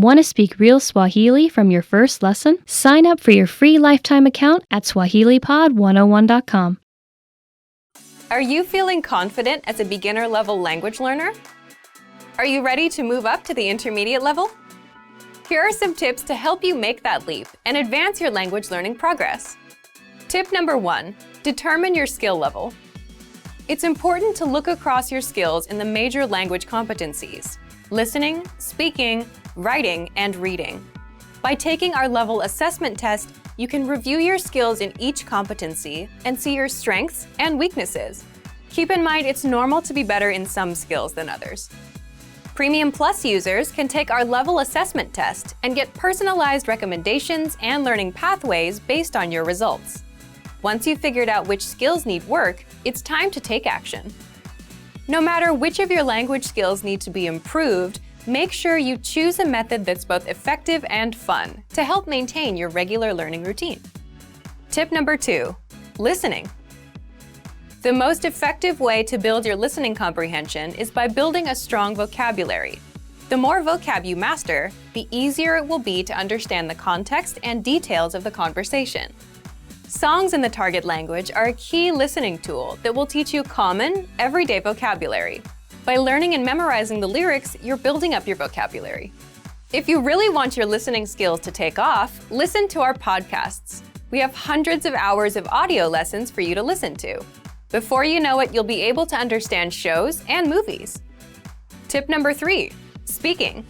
Want to speak real Swahili from your first lesson? Sign up for your free lifetime account at swahilipod101.com. Are you feeling confident as a beginner-level language learner? Are you ready to move up to the intermediate level? Here are some tips to help you make that leap and advance your language learning progress. Tip number 1, determine your skill level. It's important to look across your skills in the major language competencies: listening, speaking, writing, and reading. By taking our level assessment test, you can review your skills in each competency and see your strengths and weaknesses. Keep in mind it's normal to be better in some skills than others. Premium Plus users can take our level assessment test and get personalized recommendations and learning pathways based on your results. Once you've figured out which skills need work, it's time to take action. No matter which of your language skills need to be improved, make sure you choose a method that's both effective and fun to help maintain your regular learning routine. Tip number 2, listening. The most effective way to build your listening comprehension is by building a strong vocabulary. The more vocab you master, the easier it will be to understand the context and details of the conversation. Songs in the target language are a key listening tool that will teach you common, everyday vocabulary. By learning and memorizing the lyrics, you're building up your vocabulary. If you really want your listening skills to take off, listen to our podcasts. We have hundreds of hours of audio lessons for you to listen to. Before you know it, you'll be able to understand shows and movies. Tip number 3, speaking.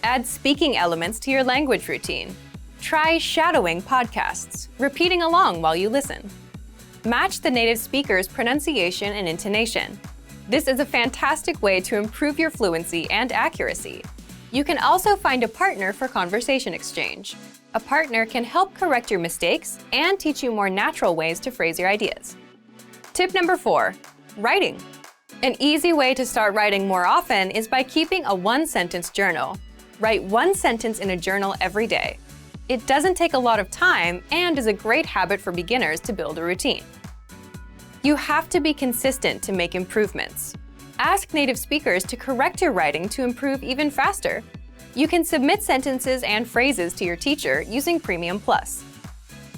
Add speaking elements to your language routine. Try shadowing podcasts, repeating along while you listen. Match the native speaker's pronunciation and intonation. This is a fantastic way to improve your fluency and accuracy. You can also find a partner for conversation exchange. A partner can help correct your mistakes and teach you more natural ways to phrase your ideas. Tip number 4, writing. An easy way to start writing more often is by keeping a one-sentence journal. Write one sentence in a journal every day. It doesn't take a lot of time and is a great habit for beginners to build a routine. You have to be consistent to make improvements. Ask native speakers to correct your writing to improve even faster. You can submit sentences and phrases to your teacher using Premium Plus.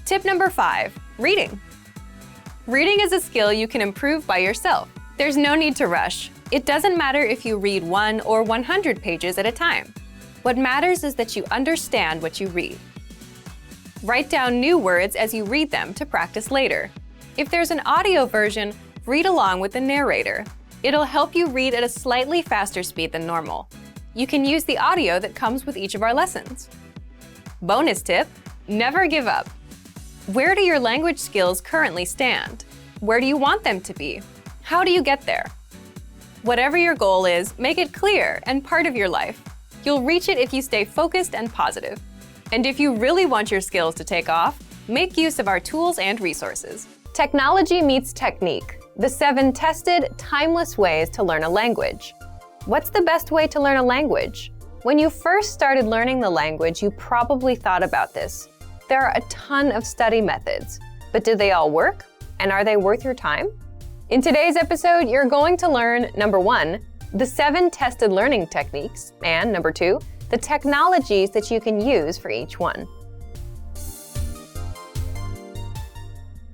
Tip number 5, reading. Reading is a skill you can improve by yourself. There's no need to rush. It doesn't matter if you read 1 or 100 pages at a time. What matters is that you understand what you read. Write down new words as you read them to practice later. If there's an audio version, read along with the narrator. It'll help you read at a slightly faster speed than normal. You can use the audio that comes with each of our lessons. Bonus tip, never give up. Where do your language skills currently stand? Where do you want them to be? How do you get there? Whatever your goal is, make it clear and part of your life. You'll reach it if you stay focused and positive. And if you really want your skills to take off, make use of our tools and resources. Technology meets technique, the 7 tested, timeless ways to learn a language. What's the best way to learn a language? When you first started learning the language, you probably thought about this. There are a ton of study methods, but do they all work? And are they worth your time? In today's episode, you're going to learn, number 1, the 7 tested learning techniques, and number 2, the technologies that you can use for each one.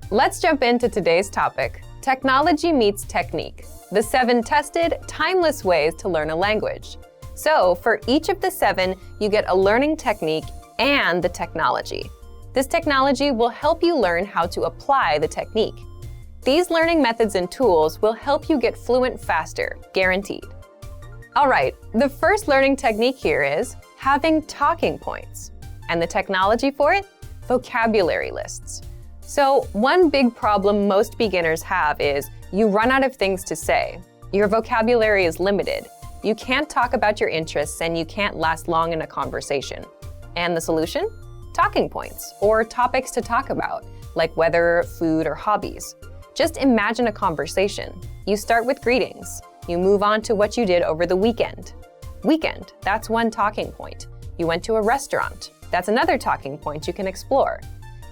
Let's jump into today's topic, technology meets technique, the 7 tested, timeless ways to learn a language. So for each of the 7, you get a learning technique and the technology. This technology will help you learn how to apply the technique. These learning methods and tools will help you get fluent faster, guaranteed. All right, the first learning technique here is having talking points. And the technology for it? Vocabulary lists. So one big problem most beginners have is you run out of things to say. Your vocabulary is limited. You can't talk about your interests and you can't last long in a conversation. And the solution? Talking points, or topics to talk about, like weather, food, or hobbies. Just imagine a conversation. You start with greetings. You move on to what you did over the weekend. Weekend, that's one talking point. You went to a restaurant. That's another talking point you can explore.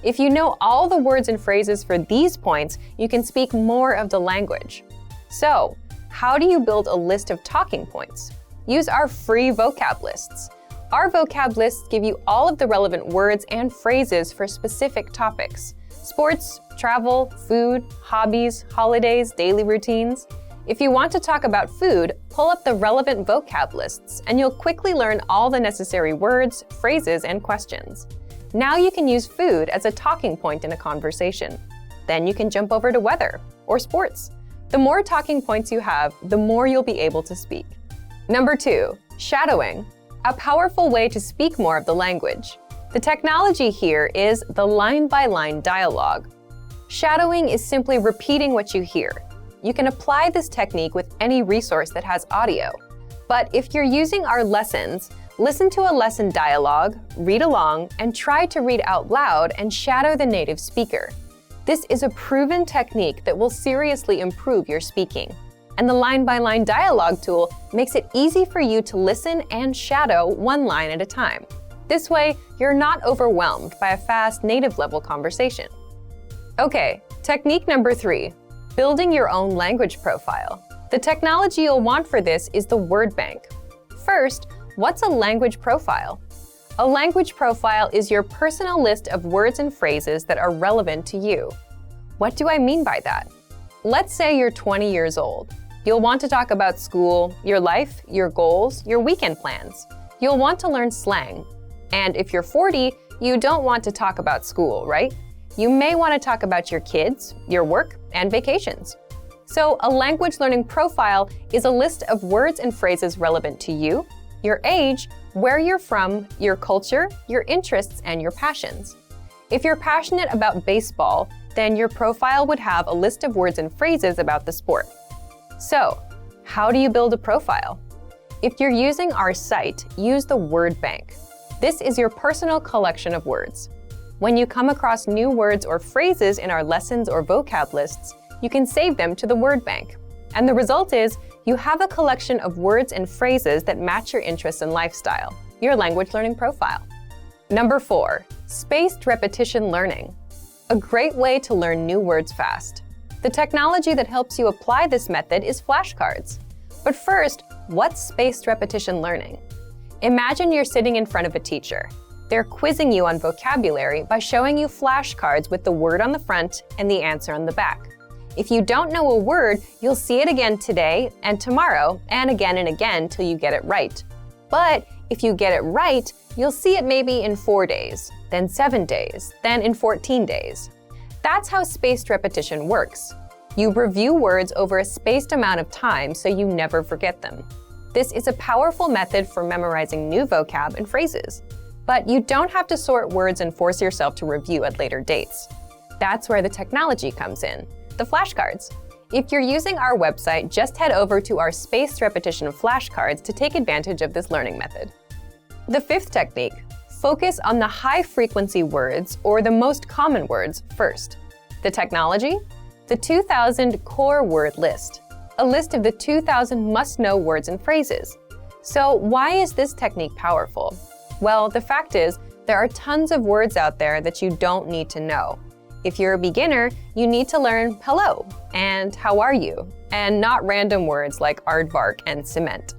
If you know all the words and phrases for these points, you can speak more of the language. So, how do you build a list of talking points? Use our free vocab lists. Our vocab lists give you all of the relevant words and phrases for specific topics: sports, travel, food, hobbies, holidays, daily routines. If you want to talk about food, pull up the relevant vocab lists and you'll quickly learn all the necessary words, phrases, and questions. Now you can use food as a talking point in a conversation. Then you can jump over to weather or sports. The more talking points you have, the more you'll be able to speak. Number 2, shadowing, a powerful way to speak more of the language. The technology here is the line-by-line dialogue. Shadowing is simply repeating what you hear. You can apply this technique with any resource that has audio. But if you're using our lessons, listen to a lesson dialogue, read along, and try to read out loud and shadow the native speaker. This is a proven technique that will seriously improve your speaking. And the line-by-line dialogue tool makes it easy for you to listen and shadow one line at a time. This way, you're not overwhelmed by a fast native-level conversation. Okay, technique number 3, building your own language profile. The technology you'll want for this is the word bank. First, what's a language profile? A language profile is your personal list of words and phrases that are relevant to you. What do I mean by that? Let's say you're 20 years old. You'll want to talk about school, your life, your goals, your weekend plans. You'll want to learn slang. And if you're 40, you don't want to talk about school, right? You may want to talk about your kids, your work, and vacations. So a language learning profile is a list of words and phrases relevant to you, your age, where you're from, your culture, your interests, and your passions. If you're passionate about baseball, then your profile would have a list of words and phrases about the sport. So, how do you build a profile? If you're using our site, use the word bank. This is your personal collection of words. When you come across new words or phrases in our lessons or vocab lists, you can save them to the word bank. And the result is, you have a collection of words and phrases that match your interests and lifestyle, your language learning profile. Number 4, spaced repetition learning. A great way to learn new words fast. The technology that helps you apply this method is flashcards. But first, what's spaced repetition learning? Imagine you're sitting in front of a teacher. They're quizzing you on vocabulary by showing you flashcards with the word on the front and the answer on the back. If you don't know a word, you'll see it again today and tomorrow and again till you get it right. But if you get it right, you'll see it maybe in 4 days, then 7 days, then in 14 days. That's how spaced repetition works. You review words over a spaced amount of time so you never forget them. This is a powerful method for memorizing new vocab and phrases. But you don't have to sort words and force yourself to review at later dates. That's where the technology comes in, the flashcards. If you're using our website, just head over to our spaced repetition flashcards to take advantage of this learning method. The 5th technique, focus on the high-frequency words or the most common words first. The technology? The 2000 core word list, a list of the 2000 must-know words and phrases. So why is this technique powerful? Well, the fact is, there are tons of words out there that you don't need to know. If you're a beginner, you need to learn hello and how are you, and not random words like aardvark and cement.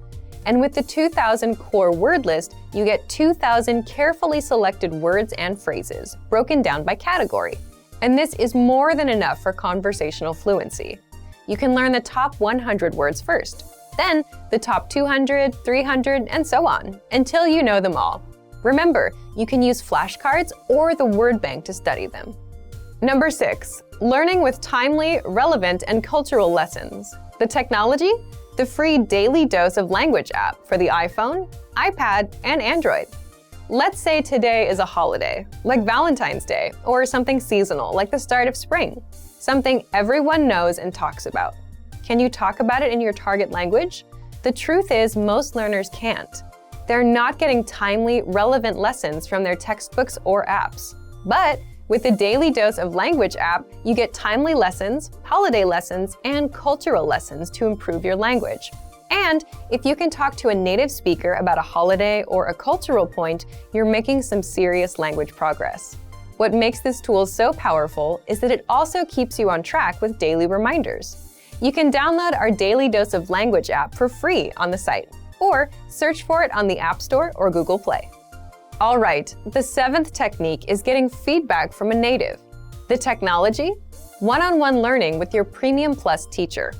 And with the 2000 core word list, you get 2000 carefully selected words and phrases, broken down by category. And this is more than enough for conversational fluency. You can learn the top 100 words first, then the top 200, 300, and so on, until you know them all. Remember, you can use flashcards or the word bank to study them. Number 6, learning with timely, relevant, and cultural lessons. The technology? The free Daily Dose of Language app for the iPhone, iPad, and Android. Let's say today is a holiday, like Valentine's Day, or something seasonal, like the start of spring, something everyone knows and talks about. Can you talk about it in your target language? The truth is, most learners can't. They're not getting timely, relevant lessons from their textbooks or apps. But with the Daily Dose of Language app, you get timely lessons, holiday lessons, and cultural lessons to improve your language. And if you can talk to a native speaker about a holiday or a cultural point, you're making some serious language progress. What makes this tool so powerful is that it also keeps you on track with daily reminders. You can download our Daily Dose of Language app for free on the site. or search for it on the App Store or Google Play. All right, the 7th technique is getting feedback from a native. The technology? One-on-one learning with your Premium Plus teacher.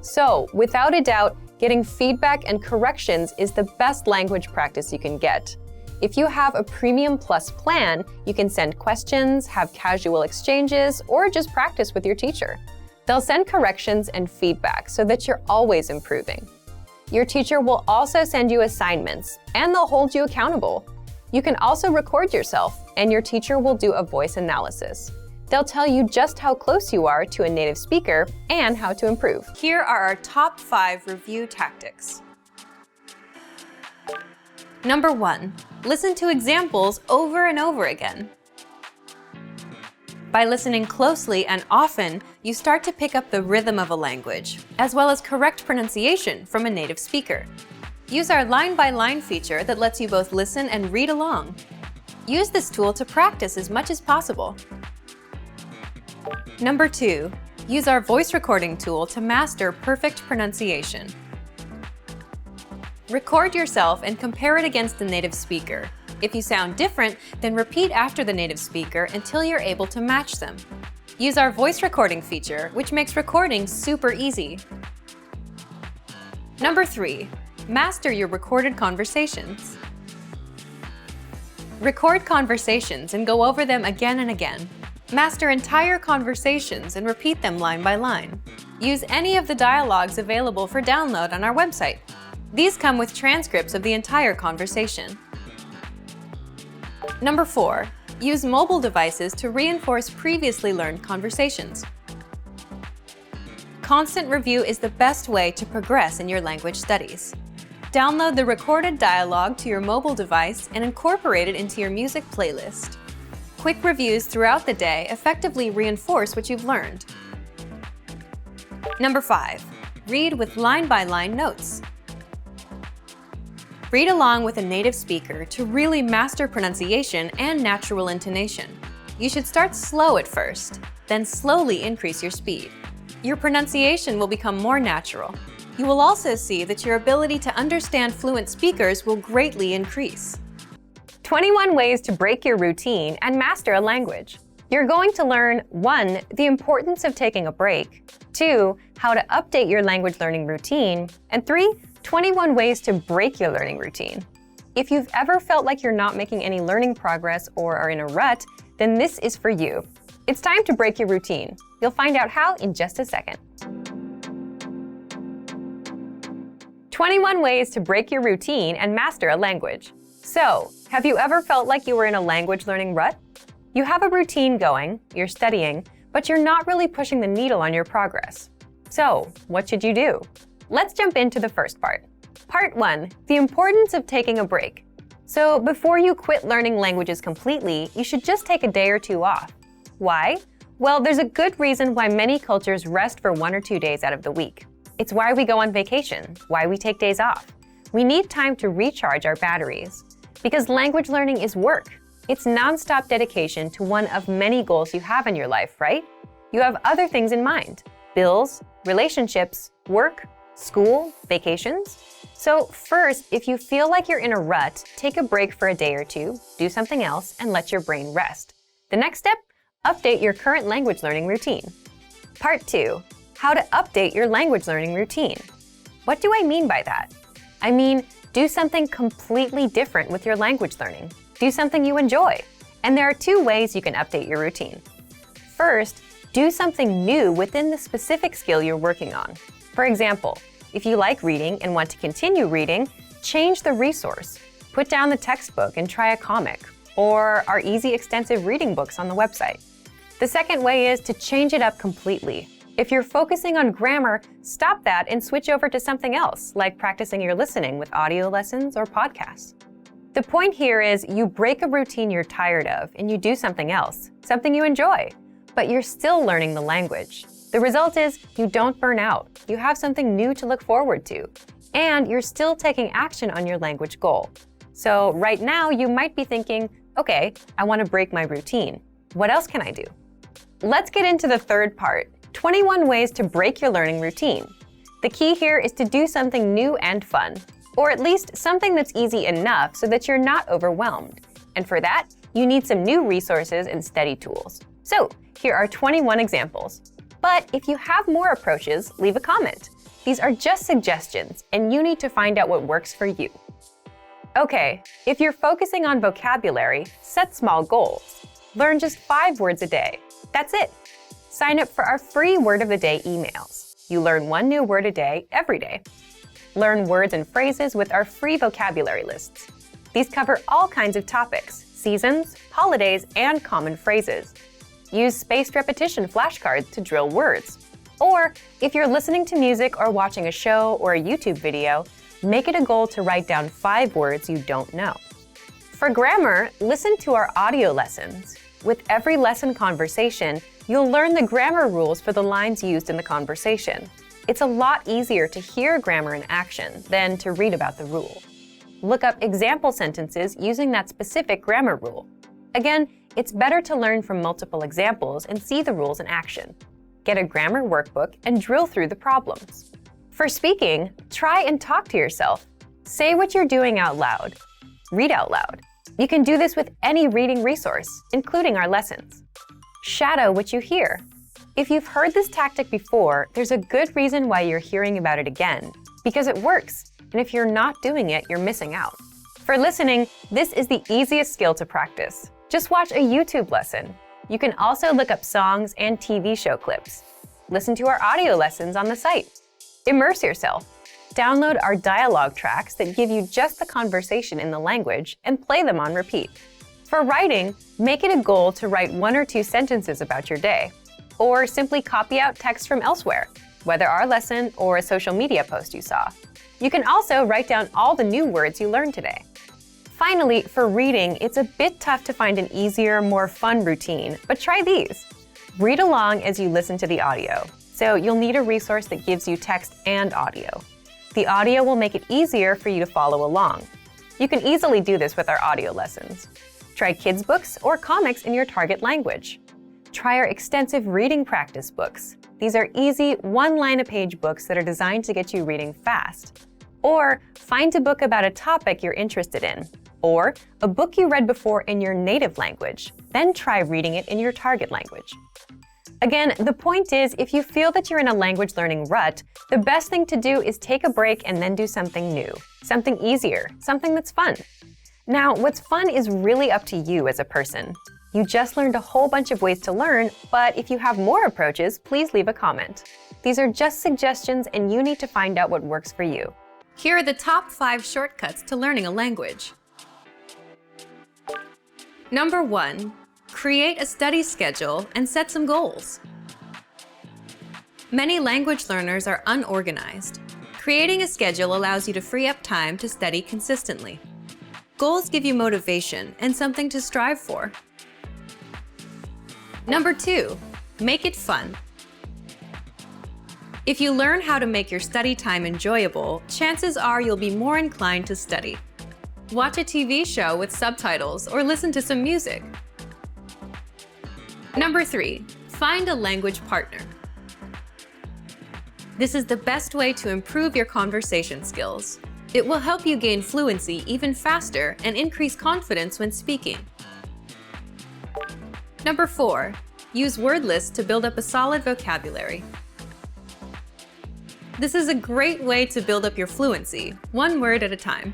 So, without a doubt, getting feedback and corrections is the best language practice you can get. If you have a Premium Plus plan, you can send questions, have casual exchanges, or just practice with your teacher. They'll send corrections and feedback so that you're always improving. Your teacher will also send you assignments, and they'll hold you accountable. You can also record yourself, and your teacher will do a voice analysis. They'll tell you just how close you are to a native speaker and how to improve. Here are our top 5 review tactics. Number 1, listen to examples over and over again. By listening closely and often, you start to pick up the rhythm of a language, as well as correct pronunciation from a native speaker. Use our line-by-line feature that lets you both listen and read along. Use this tool to practice as much as possible. Number 2, use our voice recording tool to master perfect pronunciation. Record yourself and compare it against the native speaker. If you sound different, then repeat after the native speaker until you're able to match them. Use our voice recording feature, which makes recording super easy. Number 3, master your recorded conversations. Record conversations and go over them again and again. Master entire conversations and repeat them line by line. Use any of the dialogues available for download on our website. These come with transcripts of the entire conversation. Number 4, use mobile devices to reinforce previously learned conversations. Constant review is the best way to progress in your language studies. Download the recorded dialogue to your mobile device and incorporate it into your music playlist. Quick reviews throughout the day effectively reinforce what you've learned. Number 5, read with line-by-line notes. Read along with a native speaker to really master pronunciation and natural intonation. You should start slow at first, then slowly increase your speed. Your pronunciation will become more natural. You will also see that your ability to understand fluent speakers will greatly increase. 21 ways to break your routine and master a language. You're going to learn 1, the importance of taking a break, 2, how to update your language learning routine, and 3, 21 ways to break your learning routine. If you've ever felt like you're not making any learning progress or are in a rut, then this is for you. It's time to break your routine. You'll find out how in just a second. 21 ways to break your routine and master a language. So, have you ever felt like you were in a language learning rut? You have a routine going, you're studying, but you're not really pushing the needle on your progress. So, what should you do? Let's jump into the first part. Part 1, the importance of taking a break. So before you quit learning languages completely, you should just take a day or 2 off. Why? Well, there's a good reason why many cultures rest for 1 or 2 days out of the week. It's why we go on vacation, why we take days off. We need time to recharge our batteries. Because language learning is work. It's non-stop dedication to one of many goals you have in your life, right? You have other things in mind: bills, relationships, work, school, vacations. So first, if you feel like you're in a rut, take a break for a day or 2, do something else, and let your brain rest. The next step, update your current language learning routine. Part 2, how to update your language learning routine. What do I mean by that? I mean, do something completely different with your language learning. Do something you enjoy. And there are 2 ways you can update your routine. First, do something new within the specific skill you're working on. For example, if you like reading and want to continue reading, change the resource. Put down the textbook and try a comic, or our easy extensive reading books on the website. The second way is to change it up completely. If you're focusing on grammar, stop that and switch over to something else, like practicing your listening with audio lessons or podcasts. The point here is you break a routine you're tired of and you do something else, something you enjoy, but you're still learning the language. The result is you don't burn out, you have something new to look forward to, and you're still taking action on your language goal. So right now you might be thinking, okay, I want to break my routine. What else can I do? Let's get into the third part, 21 ways to break your learning routine. The key here is to do something new and fun. or at least something that's easy enough so that you're not overwhelmed. And for that, you need some new resources and study tools. So here are 21 examples. But if you have more approaches, leave a comment. These are just suggestions, and you need to find out what works for you. Okay, if you're focusing on vocabulary, set small goals. Learn just 5 words a day. That's it. Sign up for our free Word of the Day emails. You learn 1 new word a day every day. Learn words and phrases with our free vocabulary lists. These cover all kinds of topics, seasons, holidays, and common phrases. Use spaced repetition flashcards to drill words. Or, if you're listening to music or watching a show or a YouTube video, make it a goal to write down 5 words you don't know. For grammar, listen to our audio lessons. With every lesson conversation, you'll learn the grammar rules for the lines used in the conversation. It's a lot easier to hear grammar in action than to read about the rule. Look up example sentences using that specific grammar rule. Again, it's better to learn from multiple examples and see the rules in action. Get a grammar workbook and drill through the problems. For speaking, try and talk to yourself. Say what you're doing out loud. Read out loud. You can do this with any reading resource, including our lessons. Shadow what you hear. If you've heard this tactic before, there's a good reason why you're hearing about it again, because it works, and if you're not doing it, you're missing out. For listening, this is the easiest skill to practice. Just watch a YouTube lesson. You can also look up songs and TV show clips. Listen to our audio lessons on the site. Immerse yourself. Download our dialogue tracks that give you just the conversation in the language and play them on repeat. For writing, make it a goal to write 1 or 2 sentences about your day, or simply copy out text from elsewhere, whether our lesson or a social media post you saw. You can also write down all the new words you learned today. Finally, for reading, it's a bit tough to find an easier, more fun routine, but try these. Read along as you listen to the audio, so you'll need a resource that gives you text and audio. The audio will make it easier for you to follow along. You can easily do this with our audio lessons. Try kids' books or comics in your target language. Try our extensive reading practice books. These are easy, one-line-a-page books that are designed to get you reading fast. Or find a book about a topic you're interested in. Or a book you read before in your native language. Then try reading it in your target language. Again, the point is, if you feel that you're in a language learning rut, the best thing to do is take a break and then do something new, something easier, something that's fun. Now, what's fun is really up to you as a person. You just learned a whole bunch of ways to learn, but if you have more approaches, please leave a comment. These are just suggestions and you need to find out what works for you. Here are the top 5 shortcuts to learning a language. Number 1. Create a study schedule and set some goals. Many language learners are unorganized. Creating a schedule allows you to free up time to study consistently. Goals give you motivation and something to strive for. Number 2. Make it fun. If you learn how to make your study time enjoyable, chances are you'll be more inclined to study. Watch a TV show with subtitles or listen to some music. Number 3. Find a language partner. This is the best way to improve your conversation skills. It will help you gain fluency even faster and increase confidence when speaking. Number 4. Use word lists to build up a solid vocabulary. This is a great way to build up your fluency, 1 word at a time.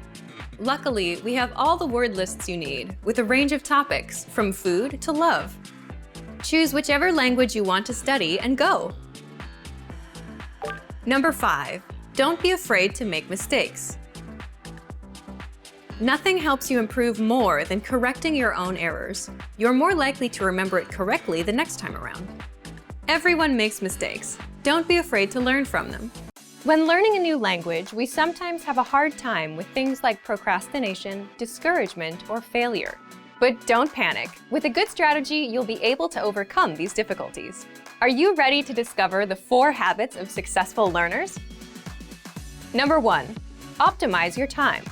Luckily, we have all the word lists you need, with a range of topics, from food to love. Choose whichever language you want to study and go! Number 5. Don't be afraid to make mistakes. Nothing helps you improve more than correcting your own errors. You're more likely to remember it correctly the next time around. Everyone makes mistakes. Don't be afraid to learn from them. When learning a new language, we sometimes have a hard time with things like procrastination, discouragement, or failure. But don't panic. With a good strategy, you'll be able to overcome these difficulties. Are you ready to discover the 4 habits of successful learners? Number 1. Optimize your time.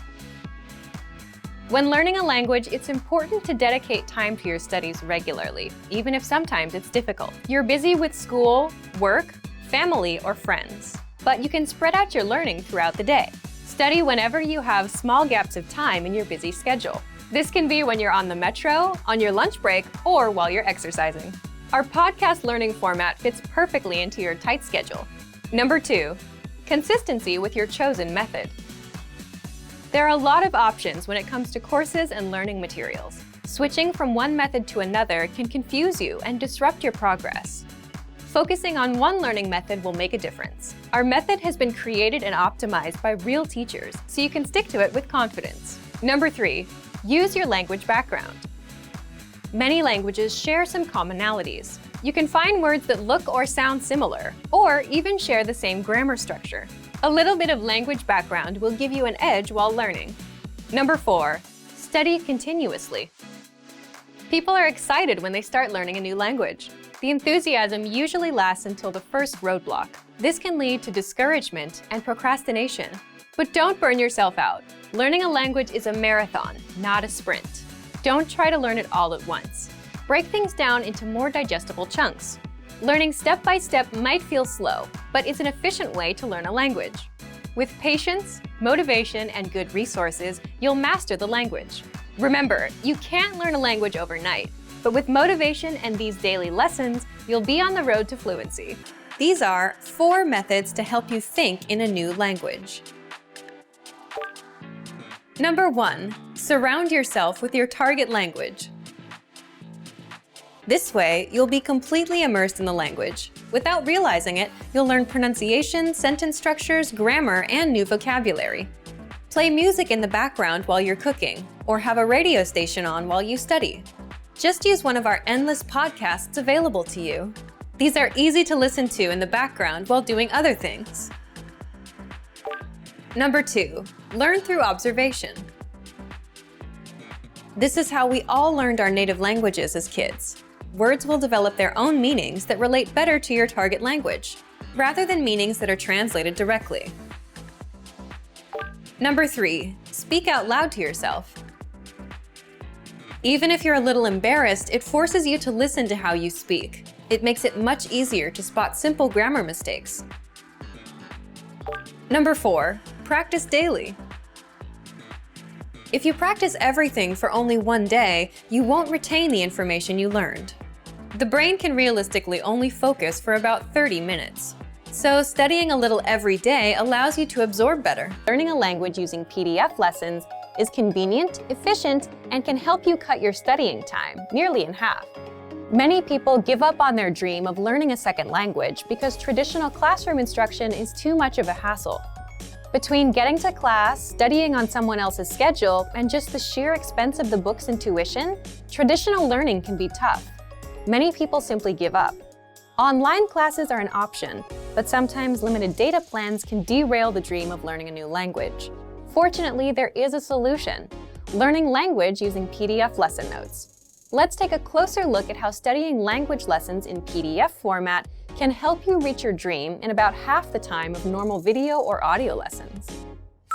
When learning a language, it's important to dedicate time to your studies regularly, even if sometimes it's difficult. You're busy with school, work, family, or friends, but you can spread out your learning throughout the day. Study whenever you have small gaps of time in your busy schedule. This can be when you're on the metro, on your lunch break, or while you're exercising. Our podcast learning format fits perfectly into your tight schedule. Number 2, consistency with your chosen method. There are a lot of options when it comes to courses and learning materials. Switching from one method to another can confuse you and disrupt your progress. Focusing on one learning method will make a difference. Our method has been created and optimized by real teachers, so you can stick to it with confidence. Number 3, use your language background. Many languages share some commonalities. You can find words that look or sound similar, or even share the same grammar structure. A little bit of language background will give you an edge while learning. Number 4, study continuously. People are excited when they start learning a new language. The enthusiasm usually lasts until the first roadblock. This can lead to discouragement and procrastination. But don't burn yourself out. Learning a language is a marathon, not a sprint. Don't try to learn it all at once. Break things down into more digestible chunks. Learning step by step might feel slow, but it's an efficient way to learn a language. With patience, motivation, and good resources, you'll master the language. Remember, you can't learn a language overnight, but with motivation and these daily lessons, you'll be on the road to fluency. These are 4 methods to help you think in a new language. Number 1, surround yourself with your target language. This way, you'll be completely immersed in the language. Without realizing it, you'll learn pronunciation, sentence structures, grammar, and new vocabulary. Play music in the background while you're cooking, or have a radio station on while you study. Just use one of our endless podcasts available to you. These are easy to listen to in the background while doing other things. Number 2, learn through observation. This is how we all learned our native languages as kids. Words will develop their own meanings that relate better to your target language, rather than meanings that are translated directly. Number 3, speak out loud to yourself. Even if you're a little embarrassed, it forces you to listen to how you speak. It makes it much easier to spot simple grammar mistakes. Number 4, practice daily. If you practice everything for only one day, you won't retain the information you learned. The brain can realistically only focus for about 30 minutes. So studying a little every day allows you to absorb better. Learning a language using PDF lessons is convenient, efficient, and can help you cut your studying time nearly in half. Many people give up on their dream of learning a second language because traditional classroom instruction is too much of a hassle. Between getting to class, studying on someone else's schedule, and just the sheer expense of the books and tuition, traditional learning can be tough. Many people simply give up. Online classes are an option, but sometimes limited data plans can derail the dream of learning a new language. Fortunately, there is a solution: learning language using PDF lesson notes. Let's take a closer look at how studying language lessons in PDF format can help you reach your dream in about half the time of normal video or audio lessons.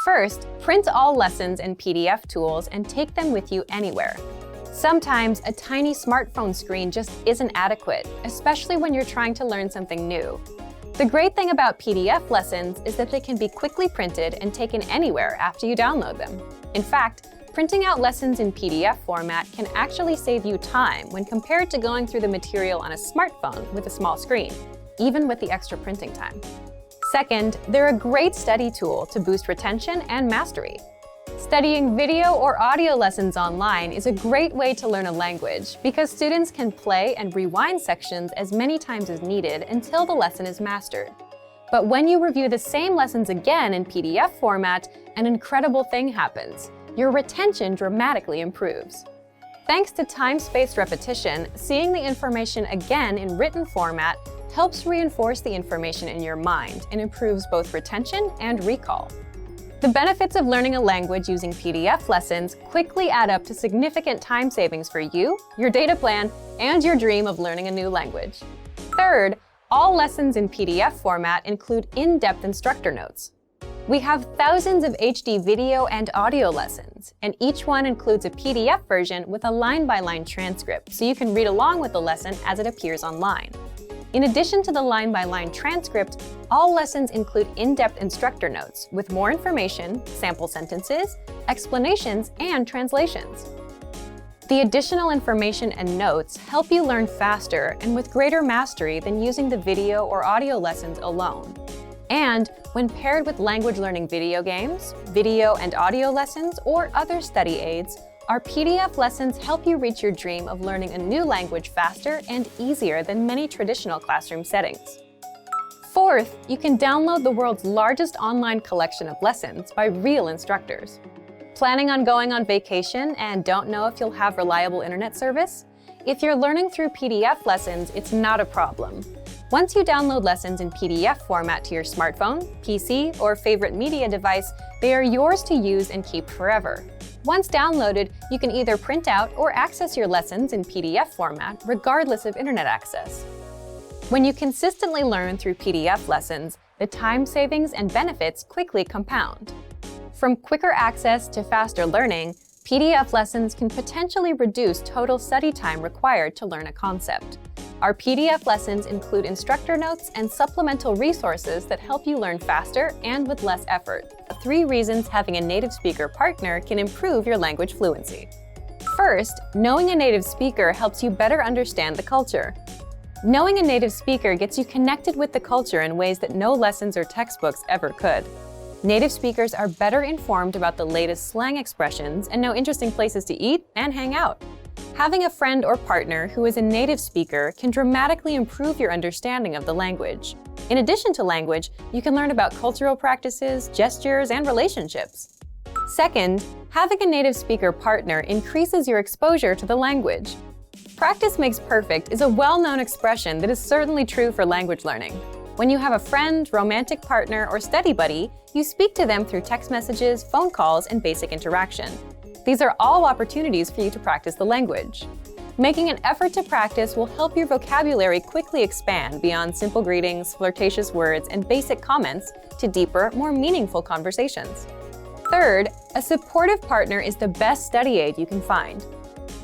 First, print all lessons and PDF tools and take them with you anywhere. Sometimes a tiny smartphone screen just isn't adequate, especially when you're trying to learn something new. The great thing about PDF lessons is that they can be quickly printed and taken anywhere after you download them. In fact, printing out lessons in PDF format can actually save you time when compared to going through the material on a smartphone with a small screen, even with the extra printing time. Second, they're a great study tool to boost retention and mastery. Studying video or audio lessons online is a great way to learn a language because students can play and rewind sections as many times as needed until the lesson is mastered. But when you review the same lessons again in PDF format, an incredible thing happens. Your retention dramatically improves. Thanks to time-spaced repetition, seeing the information again in written format helps reinforce the information in your mind and improves both retention and recall. The benefits of learning a language using PDF lessons quickly add up to significant time savings for you, your data plan, and your dream of learning a new language. Third, all lessons in PDF format include in-depth instructor notes. We have thousands of HD video and audio lessons, and each one includes a PDF version with a line-by-line transcript so you can read along with the lesson as it appears online. In addition to the line-by-line transcript, all lessons include in-depth instructor notes with more information, sample sentences, explanations, and translations. The additional information and notes help you learn faster and with greater mastery than using the video or audio lessons alone. And when paired with language learning video games, video and audio lessons, or other study aids, our PDF lessons help you reach your dream of learning a new language faster and easier than many traditional classroom settings. Fourth, you can download the world's largest online collection of lessons by real instructors. Planning on going on vacation and don't know if you'll have reliable internet service? If you're learning through PDF lessons, it's not a problem. Once you download lessons in PDF format to your smartphone, PC, or favorite media device, they are yours to use and keep forever. Once downloaded, you can either print out or access your lessons in PDF format, regardless of internet access. When you consistently learn through PDF lessons, the time savings and benefits quickly compound. From quicker access to faster learning, PDF lessons can potentially reduce total study time required to learn a concept. Our PDF lessons include instructor notes and supplemental resources that help you learn faster and with less effort. 3 reasons having a native speaker partner can improve your language fluency. First, knowing a native speaker helps you better understand the culture. Knowing a native speaker gets you connected with the culture in ways that no lessons or textbooks ever could. Native speakers are better informed about the latest slang expressions and know interesting places to eat and hang out. Having a friend or partner who is a native speaker can dramatically improve your understanding of the language. In addition to language, you can learn about cultural practices, gestures, and relationships. Second, having a native speaker partner increases your exposure to the language. Practice makes perfect is a well-known expression that is certainly true for language learning. When you have a friend, romantic partner, or study buddy, you speak to them through text messages, phone calls, and basic interaction. These are all opportunities for you to practice the language. Making an effort to practice will help your vocabulary quickly expand beyond simple greetings, flirtatious words, and basic comments to deeper, more meaningful conversations. Third, a supportive partner is the best study aid you can find.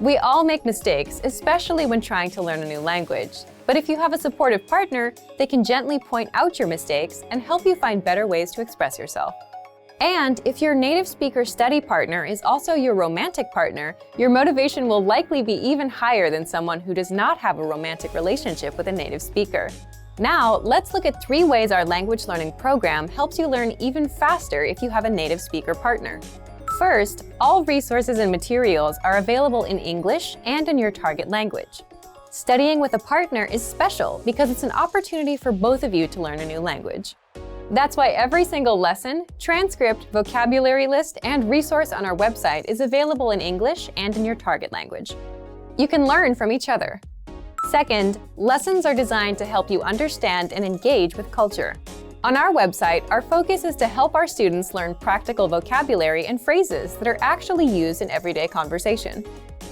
We all make mistakes, especially when trying to learn a new language. But if you have a supportive partner, they can gently point out your mistakes and help you find better ways to express yourself. And if your native speaker study partner is also your romantic partner, your motivation will likely be even higher than someone who does not have a romantic relationship with a native speaker. Now, let's look at 3 ways our language learning program helps you learn even faster if you have a native speaker partner. First, all resources and materials are available in English and in your target language. Studying with a partner is special because it's an opportunity for both of you to learn a new language. That's why every single lesson, transcript, vocabulary list, and resource on our website is available in English and in your target language. You can learn from each other. Second, lessons are designed to help you understand and engage with culture. On our website, our focus is to help our students learn practical vocabulary and phrases that are actually used in everyday conversation.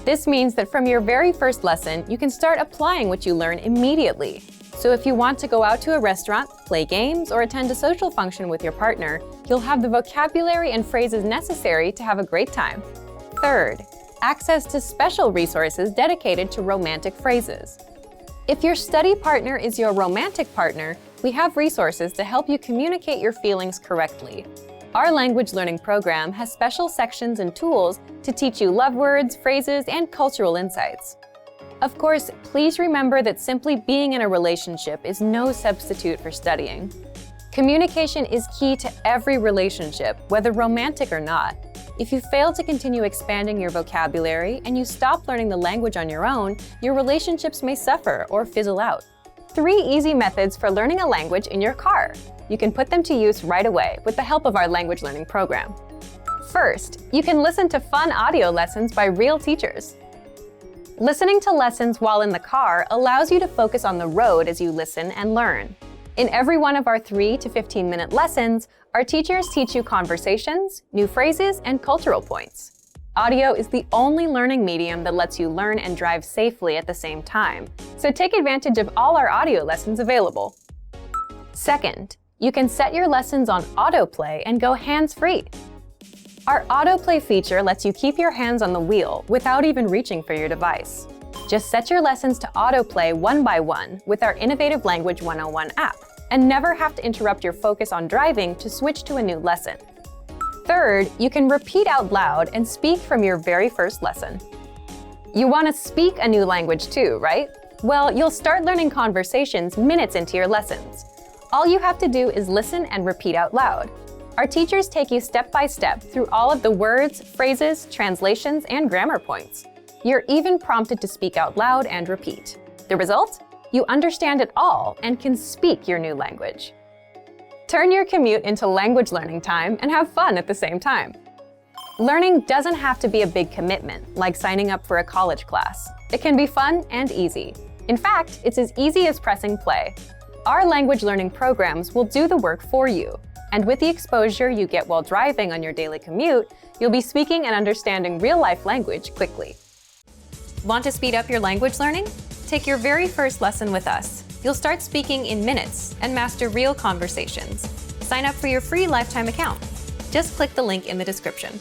This means that from your very first lesson, you can start applying what you learn immediately. So if you want to go out to a restaurant, play games, or attend a social function with your partner, you'll have the vocabulary and phrases necessary to have a great time. Third, access to special resources dedicated to romantic phrases. If your study partner is your romantic partner, we have resources to help you communicate your feelings correctly. Our language learning program has special sections and tools to teach you love words, phrases, and cultural insights. Of course, please remember that simply being in a relationship is no substitute for studying. Communication is key to every relationship, whether romantic or not. If you fail to continue expanding your vocabulary and you stop learning the language on your own, your relationships may suffer or fizzle out. 3 easy methods for learning a language in your car. You can put them to use right away with the help of our language learning program. First, you can listen to fun audio lessons by real teachers. Listening to lessons while in the car allows you to focus on the road as you listen and learn. In every one of our 3 to 15-minute lessons, our teachers teach you conversations, new phrases, and cultural points. Audio is the only learning medium that lets you learn and drive safely at the same time, so take advantage of all our audio lessons available. Second, you can set your lessons on Autoplay and go hands-free. Our Autoplay feature lets you keep your hands on the wheel without even reaching for your device. Just set your lessons to autoplay one by one with our innovative Language 101 app, and never have to interrupt your focus on driving to switch to a new lesson. Third, you can repeat out loud and speak from your very first lesson. You want to speak a new language too, right? Well, you'll start learning conversations minutes into your lessons. All you have to do is listen and repeat out loud. Our teachers take you step by step through all of the words, phrases, translations, and grammar points. You're even prompted to speak out loud and repeat. The result? You understand it all and can speak your new language. Turn your commute into language learning time and have fun at the same time. Learning doesn't have to be a big commitment, like signing up for a college class. It can be fun and easy. In fact, it's as easy as pressing play. Our language learning programs will do the work for you. And with the exposure you get while driving on your daily commute, you'll be speaking and understanding real-life language quickly. Want to speed up your language learning? Take your very first lesson with us. You'll start speaking in minutes and master real conversations. Sign up for your free lifetime account. Just click the link in the description.